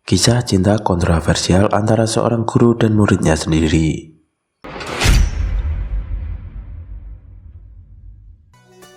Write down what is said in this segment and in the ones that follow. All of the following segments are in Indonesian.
Kisah cinta kontroversial antara seorang guru dan muridnya sendiri.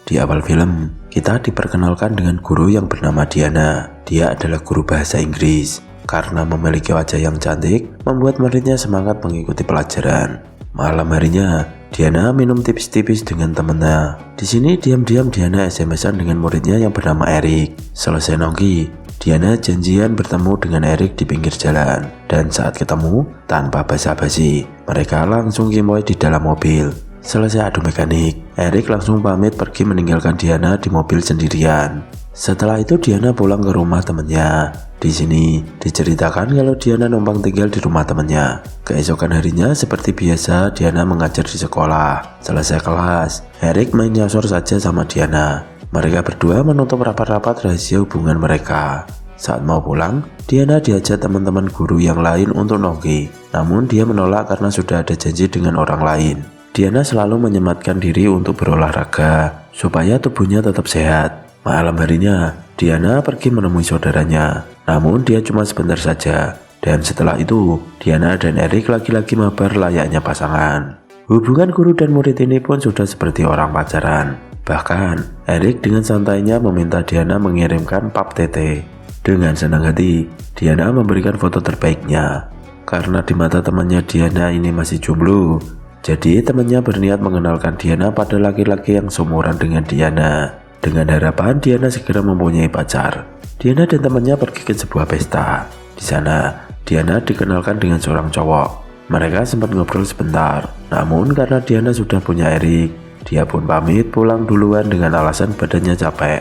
Di awal film, kita diperkenalkan dengan guru yang bernama Diana. Dia adalah guru bahasa Inggris. Karena memiliki wajah yang cantik, membuat muridnya semangat mengikuti pelajaran. Malam harinya, Diana minum tipis-tipis dengan temannya. Di sini diam-diam Diana SMS-an dengan muridnya yang bernama Erik. Selesai nongki, Diana janjian bertemu dengan Erik di pinggir jalan. Dan saat ketemu, tanpa basa-basi, mereka langsung kimoy di dalam mobil. Selesai adu mekanik, Erik langsung pamit pergi meninggalkan Diana di mobil sendirian. Setelah itu Diana pulang ke rumah temannya. Di sini diceritakan kalau Diana numpang tinggal di rumah temannya. Keesokan harinya seperti biasa Diana mengajar di sekolah. Selesai kelas, Erik main nyasor saja sama Diana. Mereka berdua menutup rapat-rapat rahasia hubungan mereka. Saat mau pulang, Diana diajak teman-teman guru yang lain untuk nongki. Namun dia menolak karena sudah ada janji dengan orang lain. Diana selalu menyematkan diri untuk berolahraga supaya tubuhnya tetap sehat. Malam harinya, Diana pergi menemui saudaranya. Namun dia cuma sebentar saja. Dan setelah itu, Diana dan Erik lagi-lagi mabar layaknya pasangan. Hubungan guru dan murid ini pun sudah seperti orang pacaran. Bahkan, Erik dengan santainya meminta Diana mengirimkan pap tete. Dengan senang hati, Diana memberikan foto terbaiknya. Karena di mata temannya Diana ini masih jomblo, jadi temannya berniat mengenalkan Diana pada laki-laki yang seumuran dengan Diana. Dengan harapan Diana segera mempunyai pacar. Diana dan temannya pergi ke sebuah pesta. Di sana, Diana dikenalkan dengan seorang cowok. Mereka sempat ngobrol sebentar. Namun karena Diana sudah punya Erik, dia pun pamit pulang duluan dengan alasan badannya capek.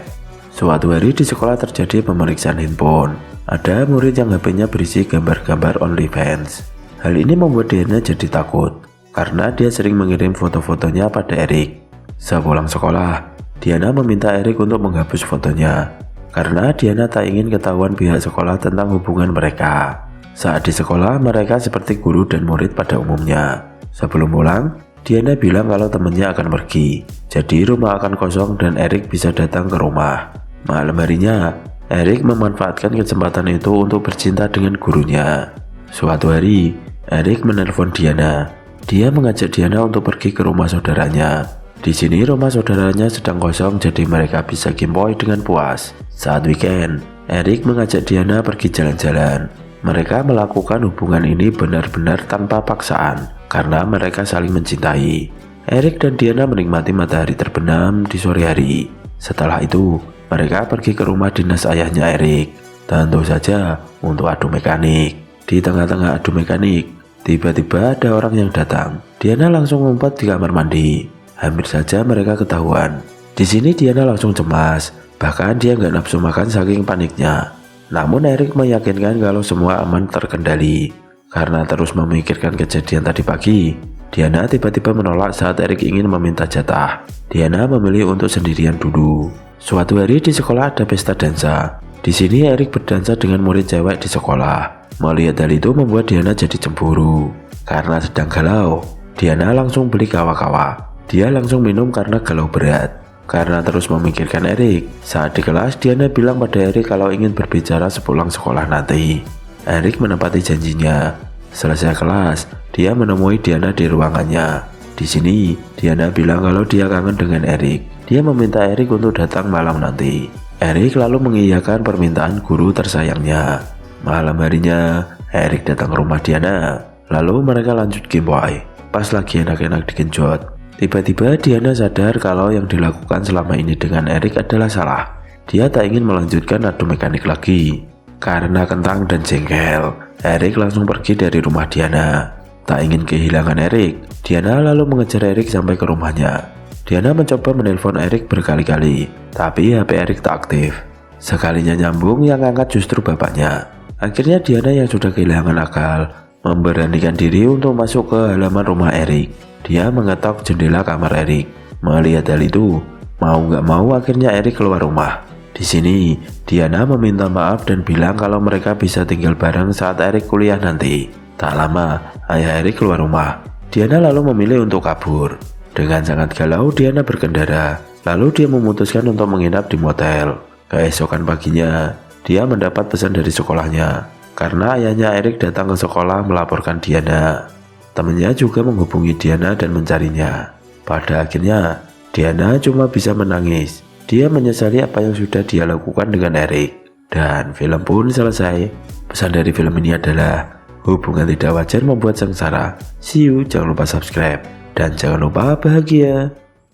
Suatu hari di sekolah terjadi pemeriksaan handphone. Ada murid yang HP-nya berisi gambar-gambar OnlyFans. Hal ini membuat Diana jadi takut, karena dia sering mengirim foto-fotonya pada Erik. Sepulang sekolah, Diana meminta Erik untuk menghapus fotonya, karena Diana tak ingin ketahuan pihak sekolah tentang hubungan mereka. Saat di sekolah, mereka seperti guru dan murid pada umumnya. Sebelum pulang, Diana bilang kalau temannya akan pergi, jadi rumah akan kosong dan Erik bisa datang ke rumah. Malam harinya, Erik memanfaatkan kesempatan itu untuk bercinta dengan gurunya. Suatu hari, Erik menelpon Diana. Dia mengajak Diana untuk pergi ke rumah saudaranya. Di sini rumah saudaranya sedang kosong, jadi mereka bisa kimoy dengan puas. Saat weekend, Erik mengajak Diana pergi jalan-jalan. Mereka melakukan hubungan ini benar-benar tanpa paksaan, karena mereka saling mencintai. Erik dan Diana menikmati matahari terbenam di sore hari. Setelah itu, mereka pergi ke rumah dinas ayahnya Erik. Tentu saja untuk adu mekanik. Di tengah-tengah adu mekanik, tiba-tiba ada orang yang datang. Diana langsung ngumpet di kamar mandi. Hampir saja mereka ketahuan. Di sini Diana langsung cemas. Bahkan dia nggak nafsu makan saking paniknya. Namun Erik meyakinkan kalau semua aman terkendali. Karena terus memikirkan kejadian tadi pagi, Diana tiba-tiba menolak saat Erik ingin meminta jatah. Diana memilih untuk sendirian dulu. Suatu hari di sekolah ada pesta dansa. Di sini Erik berdansa dengan murid cewek di sekolah. Melihat hal itu membuat Diana jadi cemburu. Karena sedang galau, Diana langsung beli kawa-kawa. Dia langsung minum karena galau berat. Karena terus memikirkan Erik, saat di kelas Diana bilang pada Erik kalau ingin berbicara sepulang sekolah nanti. Erik menepati janjinya. Selesai kelas, dia menemui Diana di ruangannya. Di sini, Diana bilang kalau dia kangen dengan Erik. Dia meminta Erik untuk datang malam nanti. Erik lalu mengiyakan permintaan guru tersayangnya. Malam harinya, Erik datang ke rumah Diana. Lalu mereka lanjut gameplay. Pas lagi enak-enak digenjot, tiba-tiba Diana sadar kalau yang dilakukan selama ini dengan Erik adalah salah. Dia tak ingin melanjutkan adu mekanik lagi. Karena kentang dan jengkel, Erik langsung pergi dari rumah Diana. Tak ingin kehilangan Erik, Diana lalu mengejar Erik sampai ke rumahnya. Diana mencoba menelpon Erik berkali-kali, tapi HP Erik tak aktif. Sekalinya nyambung, yang angkat justru bapaknya. Akhirnya Diana yang sudah kehilangan akal memberanikan diri untuk masuk ke halaman rumah Erik. Dia mengetok jendela kamar Erik. Melihat hal itu, mau nggak mau akhirnya Erik keluar rumah. Di sini, Diana meminta maaf dan bilang kalau mereka bisa tinggal bareng saat Erik kuliah nanti. Tak lama, ayah Erik keluar rumah. Diana lalu memilih untuk kabur. Dengan sangat galau, Diana berkendara. Lalu dia memutuskan untuk menginap di motel. Keesokan paginya, dia mendapat pesan dari sekolahnya karena ayahnya Erik datang ke sekolah melaporkan Diana. Temannya juga menghubungi Diana dan mencarinya. Pada akhirnya, Diana cuma bisa menangis. Dia menyesali apa yang sudah dia lakukan dengan Erik. Dan film pun selesai. Pesan dari film ini adalah, hubungan tidak wajar membuat sengsara. See you, jangan lupa subscribe. Dan jangan lupa bahagia.